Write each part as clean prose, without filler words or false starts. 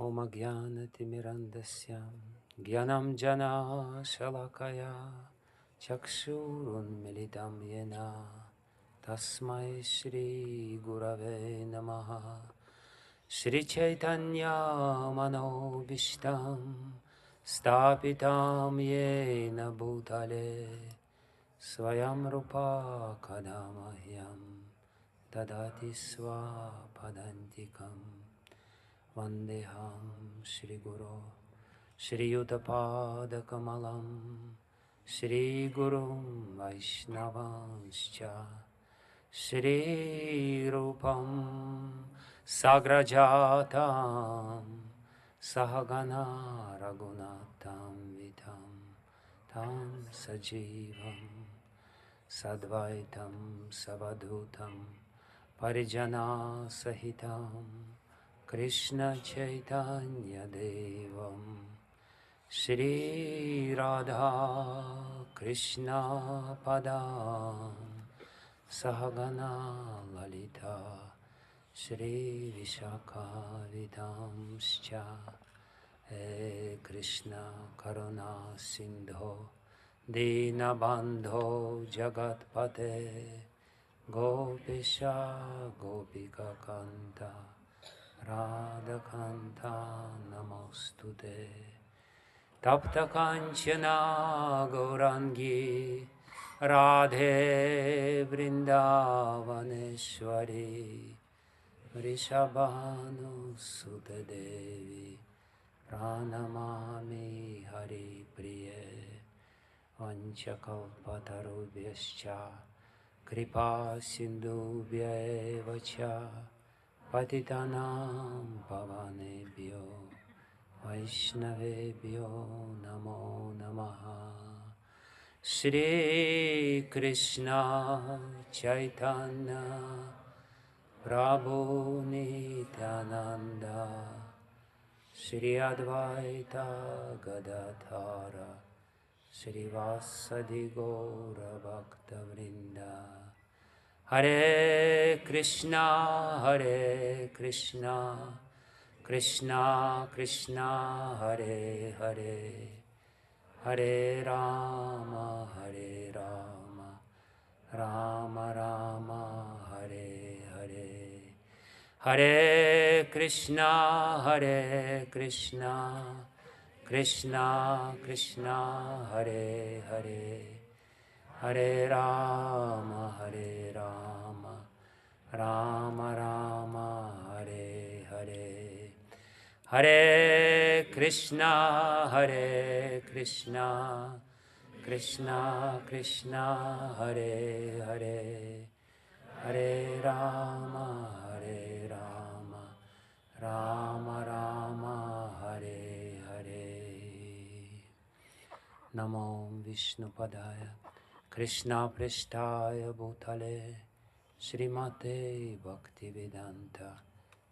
Om Agyanatimirandasya Gyanam Jana Shalakaya Chakshurunmilitam Yena Tasmai Shri Gurave Namaha Shri Chaitanya Manobishtam Stapitam Yena Bhutale Swayam Rupa Kadamahyam Dadati Swapadantikam Vandeham Shri Guru Shri Yutapad Shri Gurum Vaishnavanscha Shri Rupam Sagrajatam Sahagana Raghunatam Vitam Tam Sajivam Sadvaitam Savadhutam Parijana Sahitam Krishna Chaitanya Devam Shri Radha Krishna Padam Sahagana Lalita Shri Vishakha Vidamscha He Krishna Karuna Sindho Dinabandho Jagatpate Gopisha Gopika Kanta Radhakanta Namostute Tapta Kanchana Gaurangi Radhe Vrindavaneshwari Vrishabhanu Sute Devi Pranamami Hari Priye Vanchakalpatarubhyascha Kripa Sindhubhya Vacha Patitanam Pavanebhyo Vaishnavebhyo Namo Namaha Shri Krishna Chaitanya Prabhu Nityananda Shri Advaita Gadadhara Shri Vasadi Gaura Bhakta Vrinda Hare Krishna Krishna Krishna Hare Hare Hare Rama Rama Rama Hare Hare Hare Krishna Krishna Krishna Hare Hare Hare Rama Rama Rama Hare Hare Hare Krishna Krishna Krishna Hare Hare Hare Rama Rama Rama Hare Hare Namo Vishnupadaya Krishna Prishtaya Bhutale Srimate Bhaktivedanta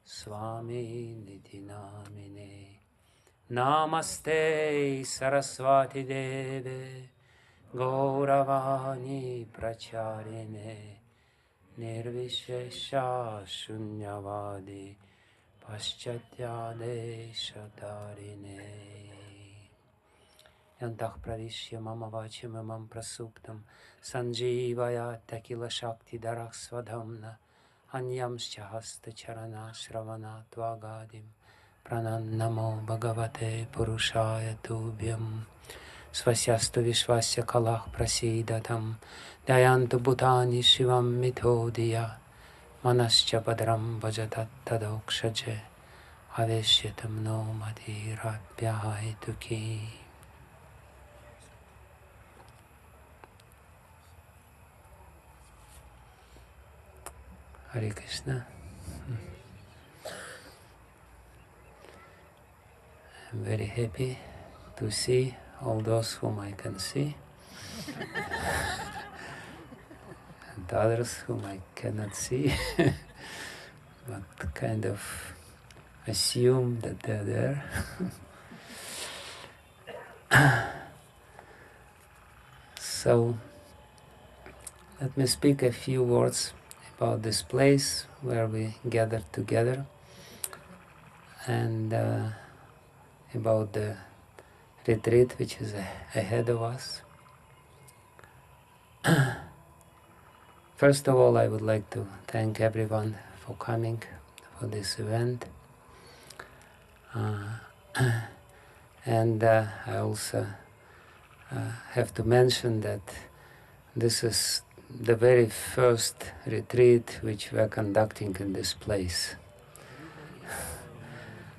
Swami Niti Namine Namaste Saraswati Deve Gauravani Pracharine Nirvishesha Shunyavadi Paschatyadeshatarine Yantah pravishya mama vachim imam prasuptam Sanjivaya takila shakti darak svadhamna Anyamscha hasta charana shravana tvagadim Pranannamo bhagavate purushaya tubhyam Svasyastu vishvasya kalach prasidatam Dayantu bhutani shivam mithodya Manascha padram vajatat tadokshaje Aveshyatam no madhirabhyahetuki Hare Krishna. I'm very happy to see all those whom I can see and others whom I cannot see, but kind of assume that they're there. So let me speak a few words about this place where we gathered together and about the retreat which is ahead of us. First of all, I would like to thank everyone for coming for this event. And I also have to mention that this is the very first retreat which we are conducting in this place.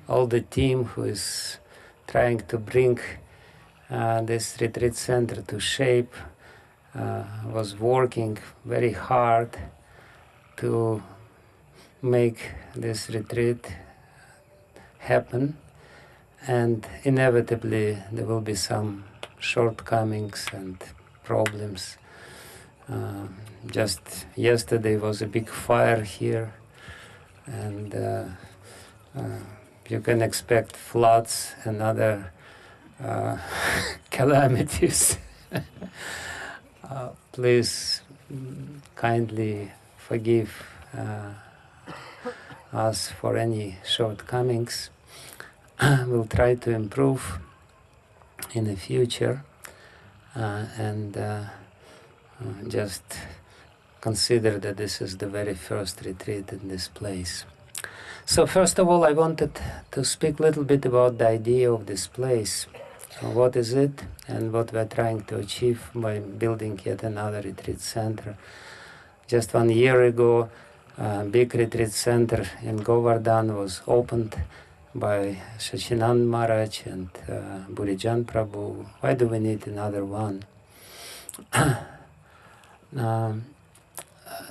All the team who is trying to bring this retreat center to shape was working very hard to make this retreat happen, and inevitably there will be some shortcomings and problems. Just yesterday was a big fire here, and you can expect floods and other calamities. Please kindly forgive us for any shortcomings. We'll try to improve in the future, and just consider that this is the very first retreat in this place. So first of all, I wanted to speak a little bit about the idea of this place. What is it and what we're trying to achieve by building yet another retreat center. Just 1 year ago, a big retreat center in Govardhan was opened by Sachinand Maharaj and Burijan Prabhu. Why do we need another one?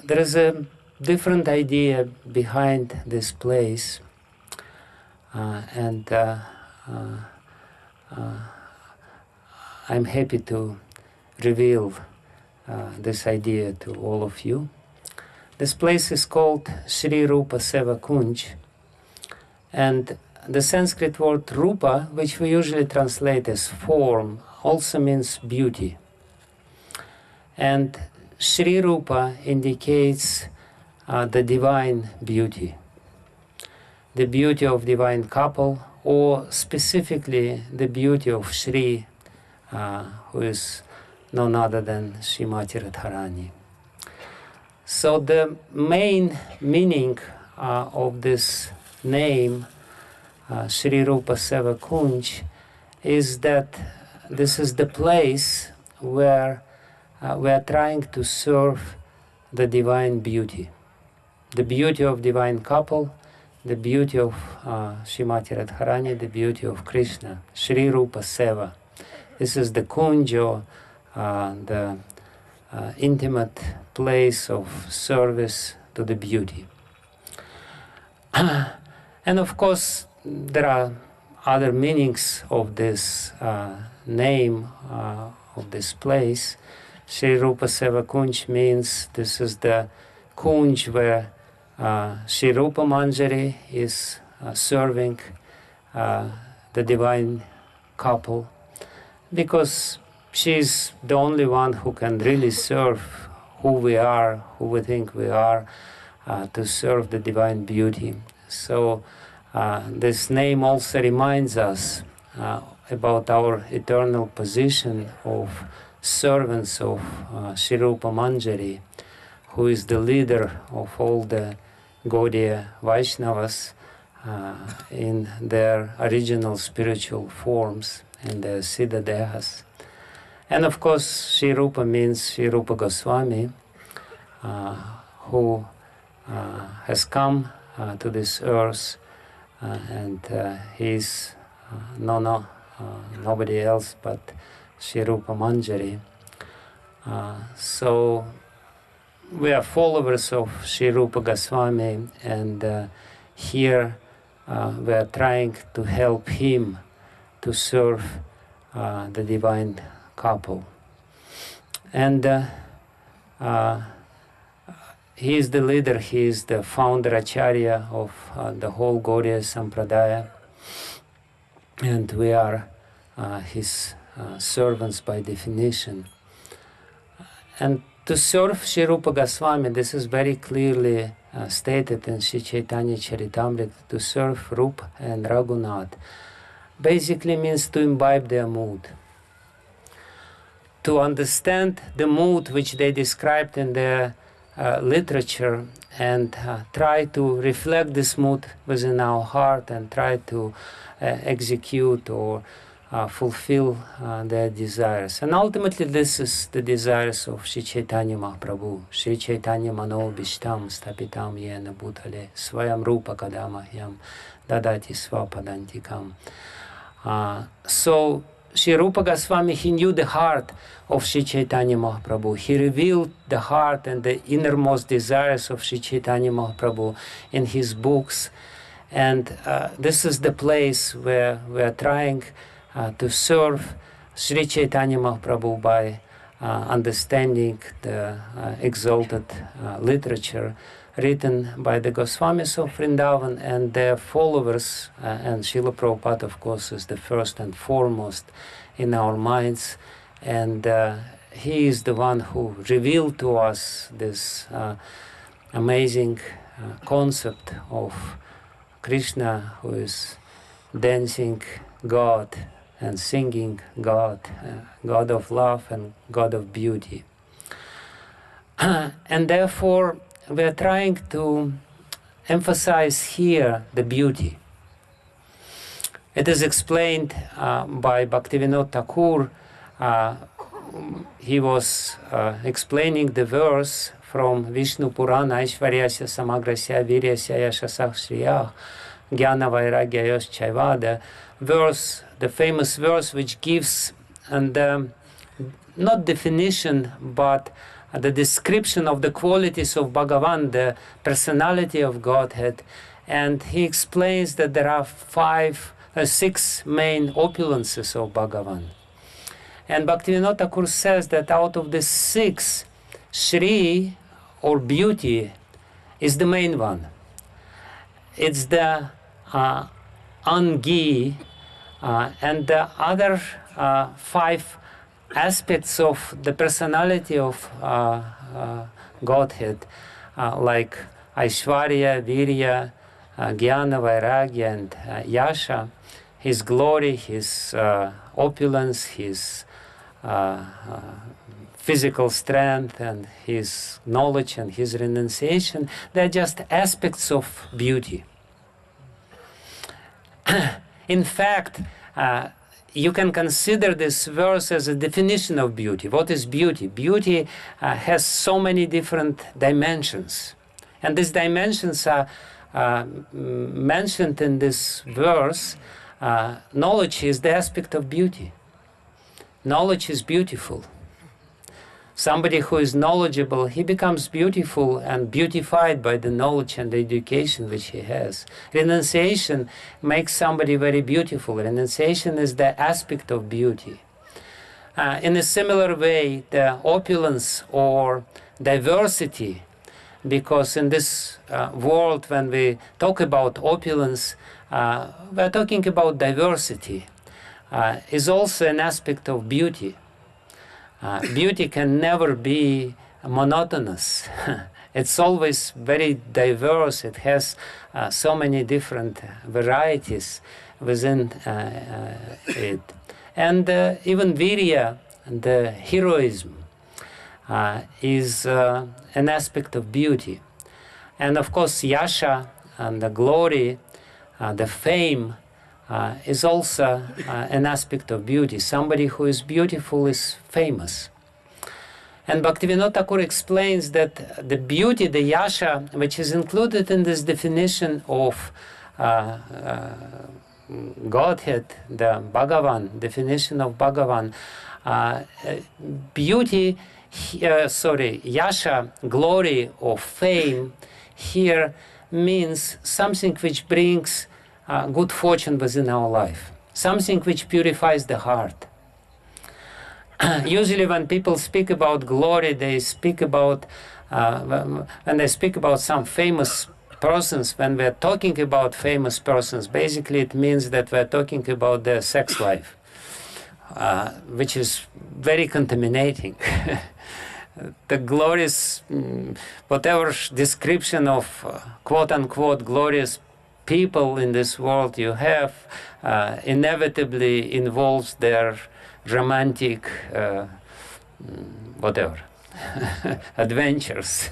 There is a different idea behind this place, and I'm happy to reveal this idea to all of you. This place is called Sri Rupa Seva Kunj, and the Sanskrit word Rupa, which we usually translate as form, also means beauty. And Sri Rupa indicates the divine beauty, the beauty of divine couple, or specifically the beauty of Sri, who is none other than Srimati Radharani. So the main meaning of this name, Sri Rupa Seva Kunj, is that this is the place where we are trying to serve the divine beauty, the beauty of divine couple, the beauty of Srimati Radharani, the beauty of Krishna, Sri Rupa Seva. This is the kunjo, the intimate place of service to the beauty. And of course, there are other meanings of this name of this place. Sri Rupa Seva Kunj means this is the kunj where Sri Rupa Manjari is serving the divine couple, because she's the only one who can really serve who we are, who we think we are, to serve the divine beauty. So this name also reminds us about our eternal position of servants of Sri Rupa Manjari, who is the leader of all the Gaudiya Vaishnavas in their original spiritual forms, in the Siddha Dehas. And of course, Sri Rupa means Sri Rupa Goswami, who has come to this earth, and he is nobody else but Sri Rupa Manjari. So we are followers of Sri Rupa Goswami, and here we are trying to help him to serve the divine couple. And he is the leader, he is the founder Acharya of the whole Gaudiya Sampradaya, and we are his servants by definition. And to serve Sri Rupa Goswami, this is very clearly stated in Sri Chaitanya Charitamrita, to serve Rupa and Raghunath. basically means to imbibe their mood, to understand the mood which they described in their literature, and try to reflect this mood within our heart and try to execute or fulfill their desires. And ultimately this is the desires of Sri Chaitanya Mahaprabhu. Sri Chaitanya Mano Bishtam Stapitam Yena Bhutale Swayam Rupa Kadama Yam Dadati Svapadantikam. So Sri Rupa Goswami, he knew the heart of Sri Chaitanya Mahaprabhu. He revealed the heart and the innermost desires of Sri Chaitanya Mahaprabhu in his books. And this is the place where we are trying to serve Sri Chaitanya Mahaprabhu by understanding the exalted literature written by the Goswamis of Vrindavan and their followers, and Srila Prabhupada, of course, is the first and foremost in our minds, and he is the one who revealed to us this amazing concept of Krishna, who is dancing God and singing God, God of love and God of beauty. And therefore, we are trying to emphasize here the beauty. It is explained by Bhaktivinoda Thakur. He was explaining the verse from Vishnu Purana, Aishvaryasya Samagrasya Viryasya Yashasah Shriyah Jnana Vairagya Yos Chaivada verse, the famous verse which gives, and not definition, but the description of the qualities of Bhagavan, the personality of Godhead. And he explains that there are six main opulences of Bhagavan. And Bhaktivinoda Thakur says that out of the six, Shri, or beauty, is the main one. It's the Angi, and the other five aspects of the personality of Godhead, like Aishwarya, Virya, Jnana, Vairagya, and Yasha, his glory, his opulence, his physical strength, and his knowledge and his renunciation, they're just aspects of beauty. In fact, you can consider this verse as a definition of beauty. What is beauty? Beauty has so many different dimensions. And these dimensions are mentioned in this verse. Knowledge is the aspect of beauty. Knowledge is beautiful. Somebody who is knowledgeable, he becomes beautiful and beautified by the knowledge and the education which he has. Renunciation makes somebody very beautiful. Renunciation is the aspect of beauty. In a similar way, the opulence or diversity, because in this world, when we talk about opulence, we're talking about diversity, is also an aspect of beauty. Beauty can never be monotonous. It's always very diverse. It has so many different varieties within it. And even Virya, the heroism, is an aspect of beauty. And of course, Yasha and the glory, the fame, is also an aspect of beauty. Somebody who is beautiful is famous. And Bhaktivinoda Thakur explains that the beauty, the yasha, which is included in this definition of Godhead, the Bhagavan, definition of Bhagavan, beauty, yasha, glory or fame, here means something which brings good fortune within our life, something which purifies the heart. Usually when people speak about glory, they speak about, when they speak about some famous persons, when we're talking about famous persons, basically it means that we're talking about their sex life, which is very contaminating. The glorious, whatever description of quote-unquote glorious people in this world you have inevitably involves their romantic whatever adventures.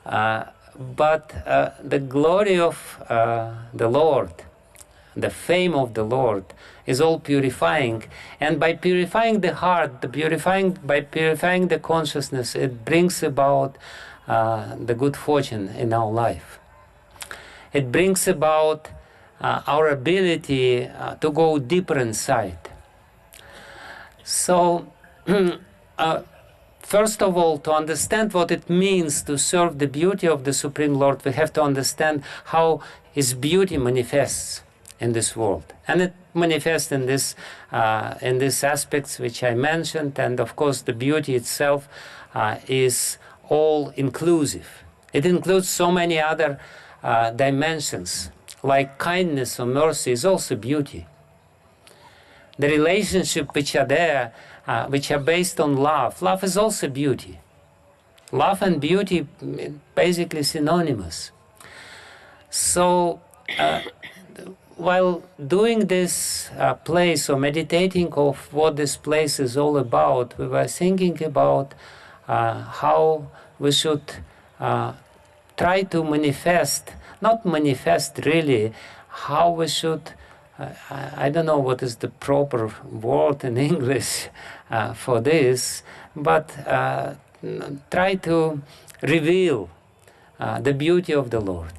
But the glory of the Lord, the fame of the Lord, is all purifying, and by purifying the heart, by purifying the consciousness, it brings about the good fortune in our life. It brings about our ability to go deeper inside. So, first of all, to understand what it means to serve the beauty of the Supreme Lord, we have to understand how His beauty manifests in this world. And it manifests in these aspects which I mentioned, and of course the beauty itself is all-inclusive. It includes so many other dimensions, like kindness or mercy is also beauty. The relationships which are there, which are based on love. Love is also beauty. Love and beauty basically synonymous. So while doing this place or meditating of what this place is all about, we were thinking about how we should try to manifest, not manifest really, how we should, I don't know what is the proper word in English for this, but try to reveal the beauty of the Lord.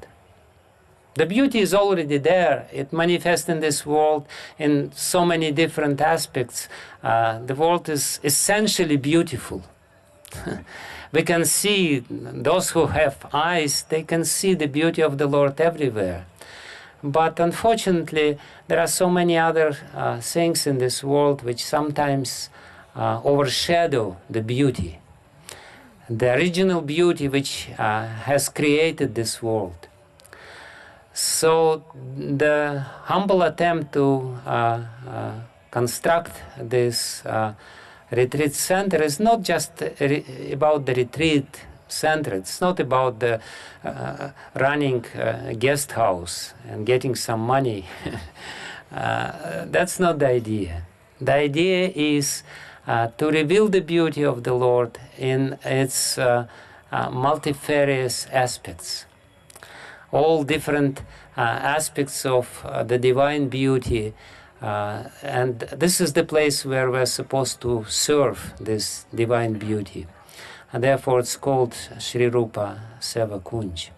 The beauty is already there. It manifests in this world in so many different aspects. The world is essentially beautiful. We can see, those who have eyes, they can see the beauty of the Lord everywhere. But unfortunately, there are so many other things in this world which sometimes overshadow the beauty, the original beauty which has created this world. So the humble attempt to construct this retreat center is not just about the retreat center. It's not about the running guest house and getting some money. That's not the idea. The idea is to reveal the beauty of the Lord in its multifarious aspects. All different aspects of the divine beauty, and this is the place where we're supposed to serve this divine beauty. And therefore it's called Sri Rupa Seva Kunj.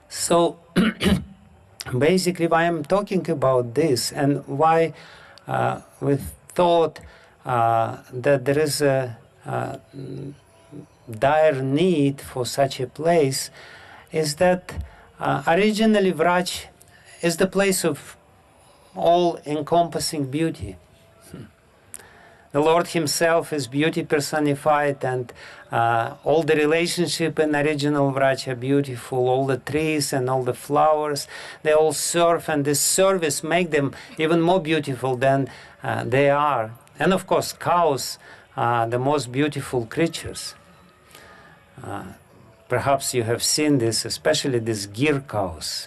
So basically why I'm talking about this and why we thought that there is a dire need for such a place is that originally Vraj is the place of all-encompassing beauty. The Lord Himself is beauty personified, and all the relationship in original Vraj are beautiful. All the trees and all the flowers, they all serve, and this service make them even more beautiful than they are. And of course, cows are the most beautiful creatures. Perhaps you have seen this, especially these gir cows.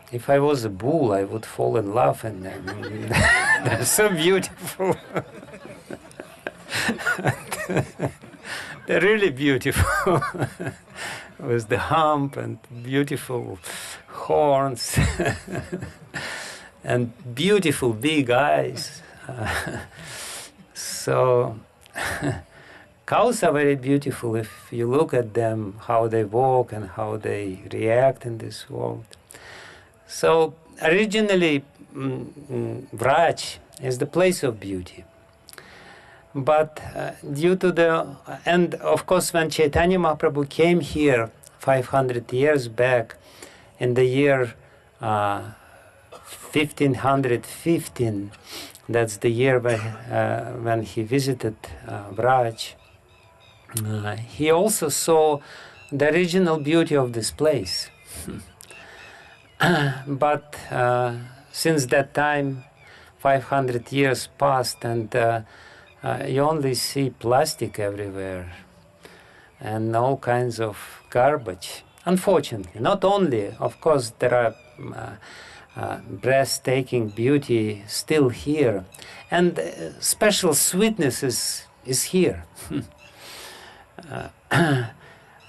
If I was a bull, I would fall in love, and they're so beautiful. They're really beautiful, with the hump and beautiful horns and beautiful big eyes. So cows are very beautiful if you look at them, how they walk and how they react in this world. So originally Vraj is the place of beauty. But due to the, and of course when Chaitanya Mahaprabhu came here 500 years back in the year 1515, that's the year when he visited Vraj, he also saw the original beauty of this place. But since that time, 500 years passed, and you only see plastic everywhere and all kinds of garbage. unfortunately. Not only, of course, there are breathtaking beauty still here, and special sweetness is here.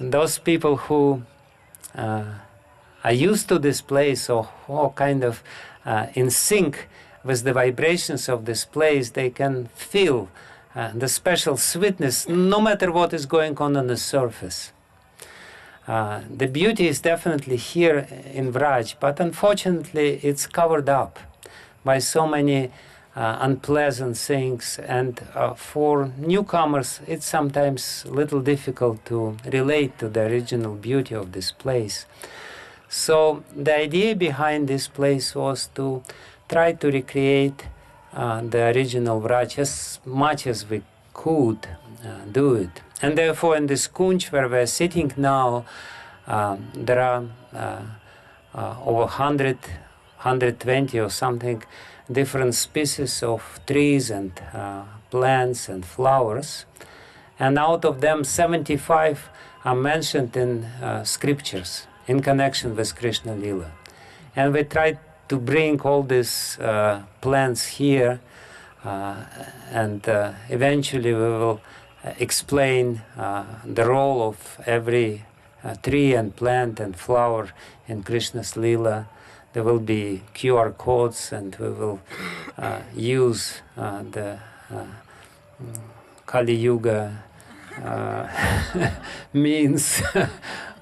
Those people who are used to this place, or who kind of in sync with the vibrations of this place, they can feel the special sweetness no matter what is going on the surface. The beauty is definitely here in Vraj, but unfortunately it's covered up by so many unpleasant things, and for newcomers it's sometimes a little difficult to relate to the original beauty of this place. So the idea behind this place was to try to recreate the original Vraj as much as we could do it. And therefore in this kunj where we're sitting now, there are over 100, 120 or something different species of trees and plants and flowers. And out of them 75 are mentioned in scriptures in connection with Krishna Lila. And we tried to bring all these plants here, and eventually we will explain the role of every tree and plant and flower in Krishna's Lila. There will be QR codes, and we will use the Kali Yuga means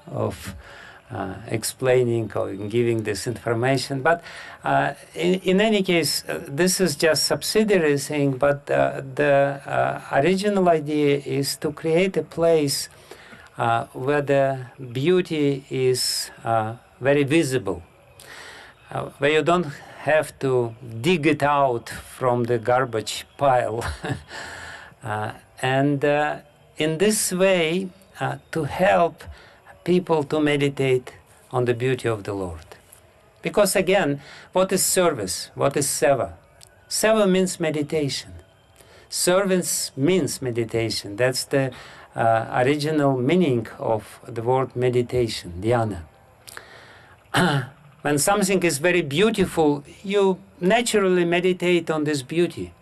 of explaining or giving this information. But in any case, this is just subsidiary thing, but the original idea is to create a place where the beauty is very visible, where you don't have to dig it out from the garbage pile. And in this way, to help people to meditate on the beauty of the Lord. Because again, what is service? What is seva? Seva means meditation. Service means meditation. That's the original meaning of the word meditation, dhyana. When something is very beautiful, you naturally meditate on this beauty.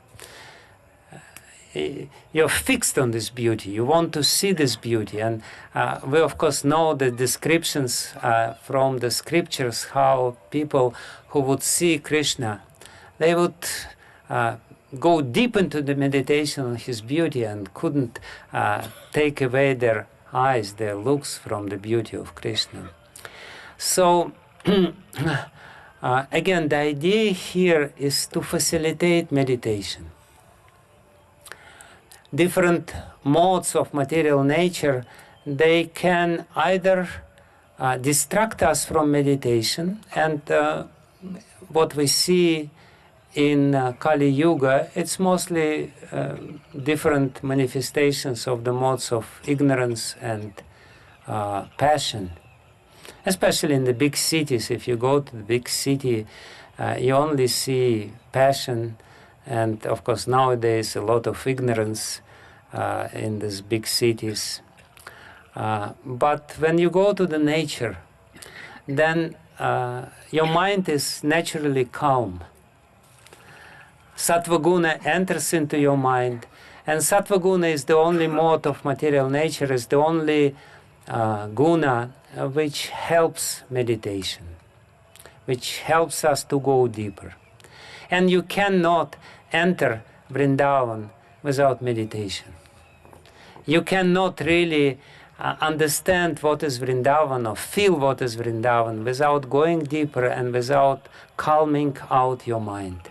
You're fixed on this beauty. You want to see this beauty. And we, of course, know the descriptions from the scriptures, how people who would see Krishna, they would go deep into the meditation on his beauty and couldn't take away their eyes, their looks from the beauty of Krishna. So, again, the idea here is to facilitate meditation. Different modes of material nature, they can either distract us from meditation, and what we see in Kali Yuga, it's mostly different manifestations of the modes of ignorance and passion. Especially in the big cities, if you go to the big city, you only see passion. And of course, nowadays, a lot of ignorance in these big cities. But when you go to the nature, then your mind is naturally calm. Sattva-guna enters into your mind, and Sattva-guna is the only mode of material nature, is the only guna which helps meditation, which helps us to go deeper. And you cannot enter Vrindavan without meditation. You cannot really understand what is Vrindavan or feel what is Vrindavan without going deeper and without calming out your mind.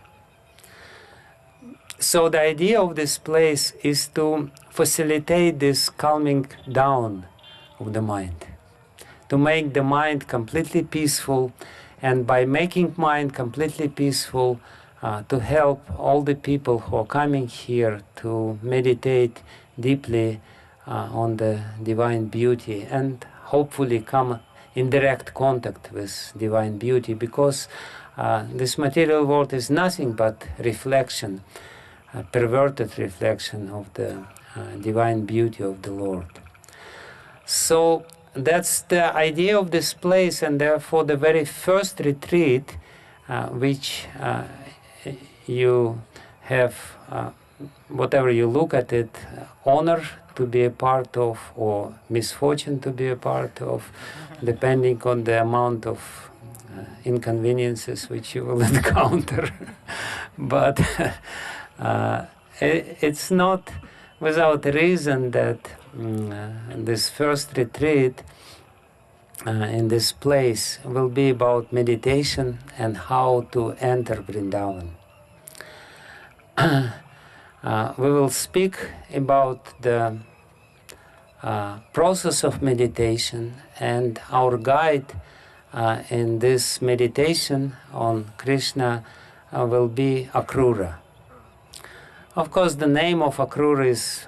So the idea of this place is to facilitate this calming down of the mind, to make the mind completely peaceful, and by making mind completely peaceful, to help all the people who are coming here to meditate deeply on the divine beauty and hopefully come in direct contact with divine beauty, because this material world is nothing but reflection, a perverted reflection of the divine beauty of the Lord. So that's the idea of this place, and therefore the very first retreat, which you have, whatever you look at it, honor to be a part of, or misfortune to be a part of, depending on the amount of inconveniences which you will encounter. But it's not without reason that this first retreat in this place will be about meditation and how to enter Vrindavan. We will speak about the process of meditation, and our guide in this meditation on Krishna will be Akrura. Of course, the name of Akrura is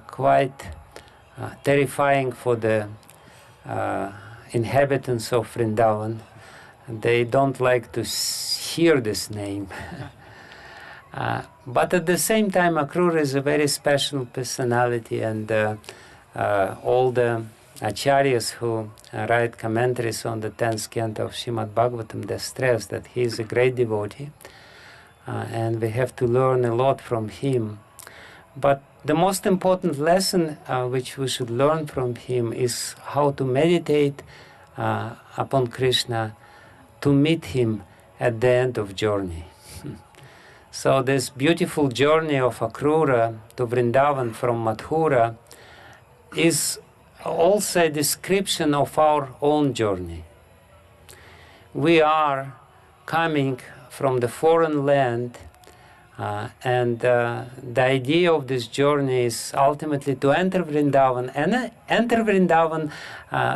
quite terrifying for the inhabitants of Vrindavan. They don't like to hear this name. But at the same time, Akrura is a very special personality, and all the acharyas who write commentaries on the 10th canto of Srimad Bhagavatam, they stress that he is a great devotee, and we have to learn a lot from him. But the most important lesson which we should learn from him is how to meditate upon Krishna, to meet him at the end of journey. So this beautiful journey of Akrura to Vrindavan from Mathura is also a description of our own journey. We are coming from the foreign land, and the idea of this journey is ultimately to enter Vrindavan. And enter Vrindavan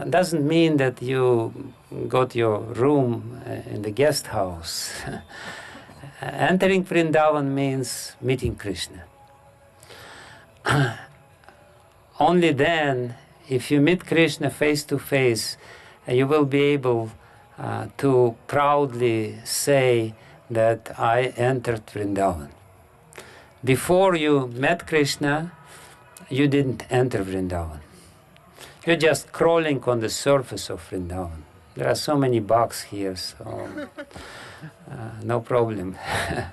doesn't mean that you got your room in the guest house. Entering Vrindavan means meeting Krishna. Only then, if you meet Krishna face to face, you will be able to proudly say that I entered Vrindavan. Before you met Krishna, you didn't enter Vrindavan. You're just crawling on the surface of Vrindavan. There are so many bugs here, so no problem.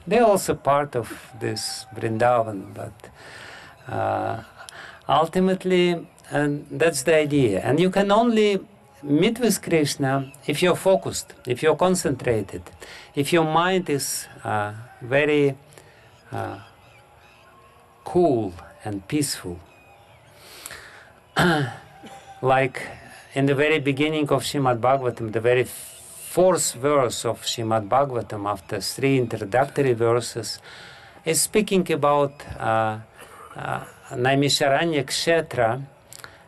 They're also part of this Vrindavan, but ultimately, and that's the idea. And you can only meet with Krishna if you're focused, if you're concentrated, if your mind is very cool and peaceful. Like in the very beginning of Srimad Bhagavatam, the very fourth verse of Srimad Bhagavatam, after 3 introductory verses, is speaking about Naimisharanya Kshetra,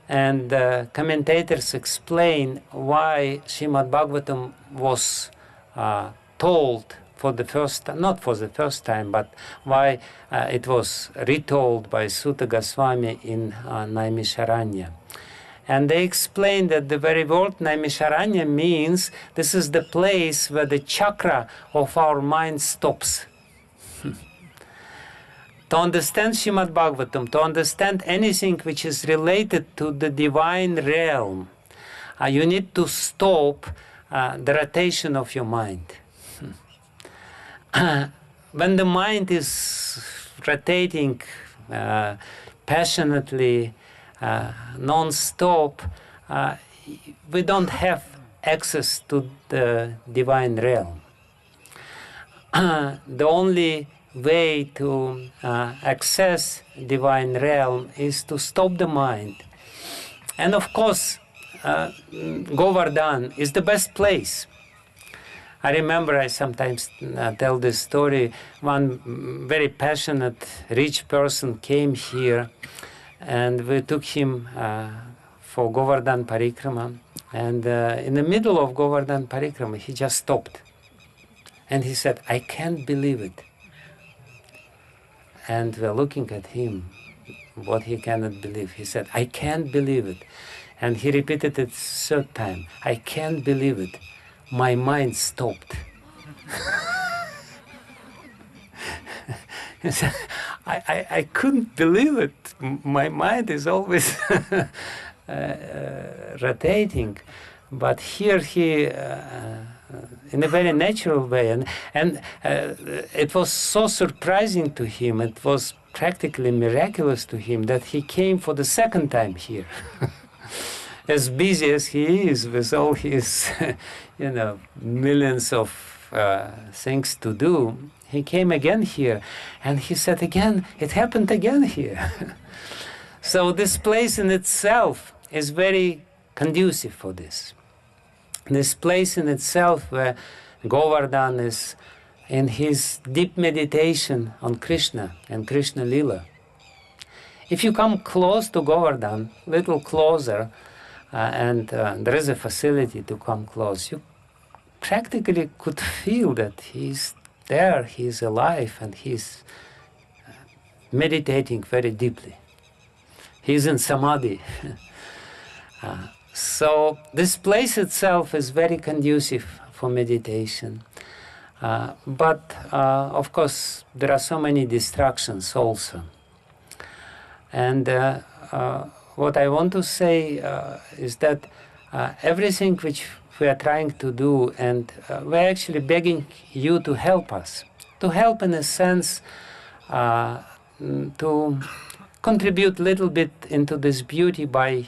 and commentators explain why Srimad Bhagavatam was told for the first, not for the first time, but why it was retold by Sutta Goswami in Naimisharanya. And they explain that the very word Naimisharanya means this is the place where the chakra of our mind stops. To understand Srimad Bhagavatam, to understand anything which is related to the divine realm, you need to stop the rotation of your mind. When the mind is rotating passionately, non-stop, we don't have access to the divine realm. The only way to access divine realm is to stop the mind. And of course, Govardhan is the best place. I remember I sometimes tell this story. One very passionate, rich person came here, and we took him for Govardhan Parikrama. And in the middle of Govardhan Parikrama, he just stopped. And he said, I can't believe it. And we're looking at him, what he cannot believe. He said, I can't believe it. And he repeated it third time. I can't believe it. My mind stopped. He said, I couldn't believe it. My mind is always rotating, but here he, in a very natural way, and it was so surprising to him, it was practically miraculous to him that he came for the second time here. As busy as he is with all his, millions of things to do, he came again here, and he said again, it happened again here. So this place in itself is very conducive for this. This place in itself where Govardhan is in his deep meditation on Krishna and Krishna Lila. If you come close to Govardhan, little closer, and there is a facility to come close, you practically could feel that he's there, he's alive, and he's meditating very deeply. He's in samadhi. So this place itself is very conducive for meditation. But of course, there are so many distractions also. And what I want to say is that everything which we are trying to do, and we're actually begging you to help us, to help in a sense to contribute a little bit into this beauty by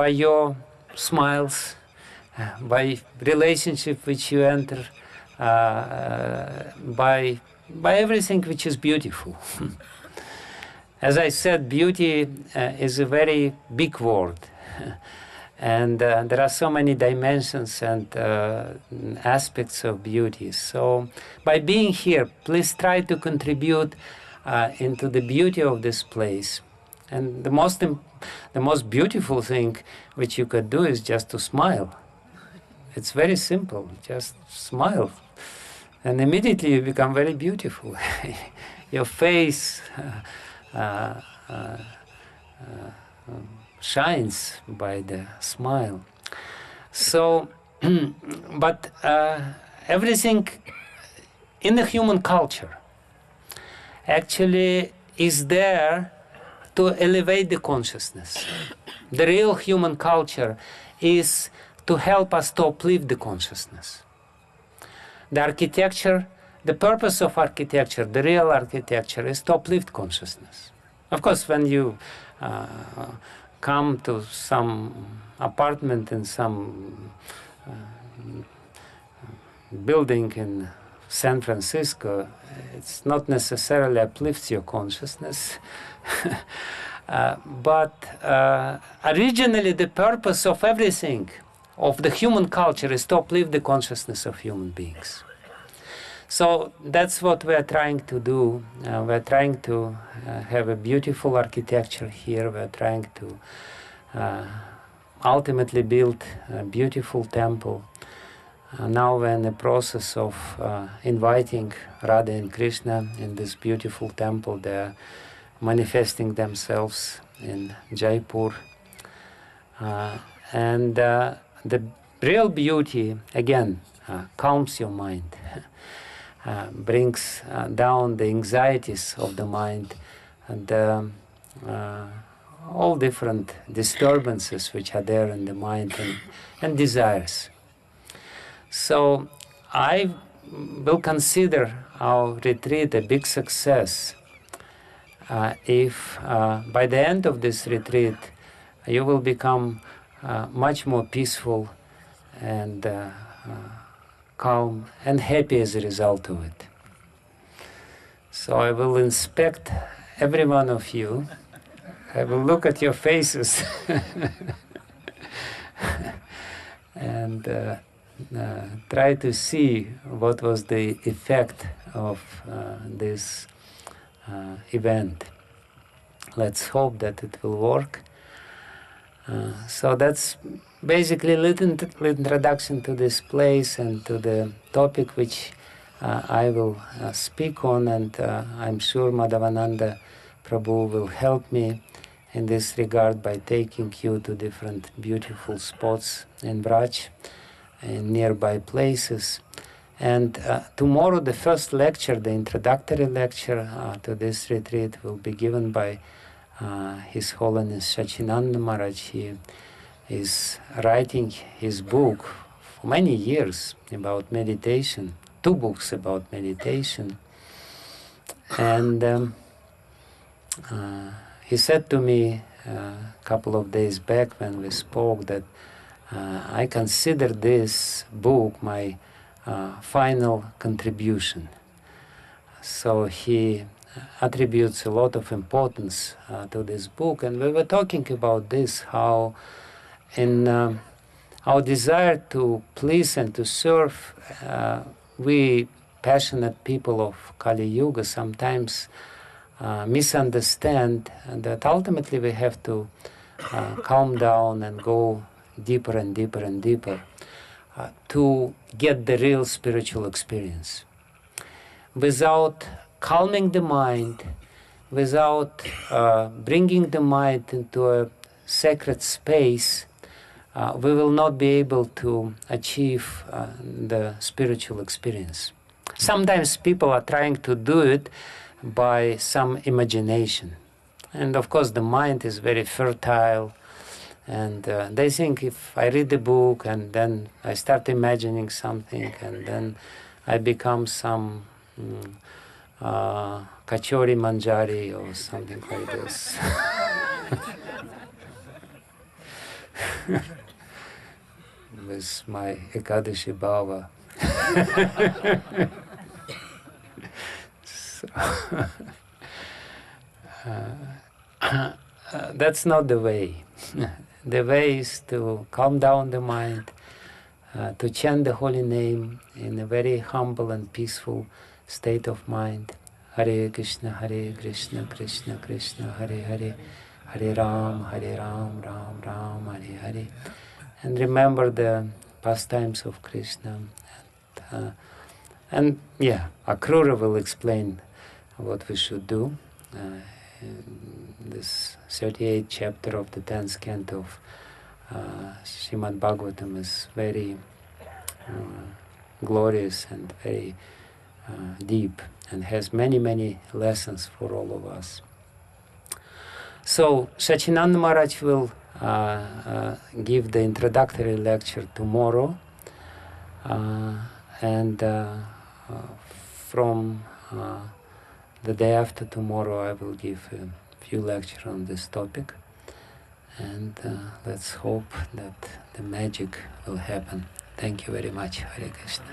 your smiles, by relationship which you enter, by everything which is beautiful. As I said, beauty is a very big word. And there are so many dimensions and aspects of beauty. So by being here, please try to contribute into the beauty of this place. And the most beautiful thing which you could do is just to smile. It's very simple, just smile. And immediately you become very beautiful. Your face shines by the smile. So, but everything in the human culture actually is there to elevate the consciousness. The real human culture is to help us to uplift the consciousness. The architecture, the purpose of architecture, the real architecture, is to uplift consciousness. Of course, when you come to some apartment in some building in San Francisco, it's not necessarily uplifts your consciousness. But originally the purpose of everything, of the human culture, is to uplift the consciousness of human beings. So that's what we are trying to do. We're trying to have a beautiful architecture here. We're trying to ultimately build a beautiful temple. Now we're in the process of inviting Radha and Krishna in this beautiful temple. They're manifesting themselves in Jaipur. And the real beauty, again, calms your mind. Brings down the anxieties of the mind and all different disturbances which are there in the mind and desires. So I will consider our retreat a big success if by the end of this retreat you will become much more peaceful and calm and happy as a result of it. So I will inspect every one of you. I will look at your faces and try to see what was the effect of this event. Let's hope that it will work. So that's basically a little introduction to this place and to the topic which I will speak on, and I'm sure Madhavananda Prabhu will help me in this regard by taking you to different beautiful spots in Braj and nearby places. And tomorrow the first lecture, the introductory lecture to this retreat, will be given by His Holiness Sachinanda Maharaj. He is writing his book for many years about meditation, 2 books about meditation. And he said to me a couple of days back when we spoke that I consider this book my final contribution. So he attributes a lot of importance to this book, and we were talking about this, how in our desire to please and to serve, we passionate people of Kali Yuga sometimes misunderstand that ultimately we have to calm down and go deeper and deeper and deeper to get the real spiritual experience. Without calming the mind, without bringing the mind into a sacred space, we will not be able to achieve the spiritual experience. Sometimes people are trying to do it by some imagination. And of course the mind is very fertile, and they think if I read the book and then I start imagining something and then I become some Kachori Manjari or something like this. With my Ekadashi Bhava. So, that's not the way. The way is to calm down the mind, to chant the holy name in a very humble and peaceful state of mind. Hare Krishna, Krishna Krishna, Hare Hare, Hare Ram, Ram Ram, Hare Hare. And remember the pastimes of Krishna. And Akrura will explain what we should do. This 38th chapter of the 10th canto of Srimad Bhagavatam is very glorious and very deep and has many, many lessons for all of us. So Sachinanda Maharaj will give the introductory lecture tomorrow, and from the day after tomorrow I will give a few lectures on this topic, and let's hope that the magic will happen. Thank you very much. Hare Krishna.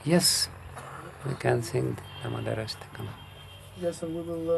Yes, we can sing Damodarashtakam. Yes, and we will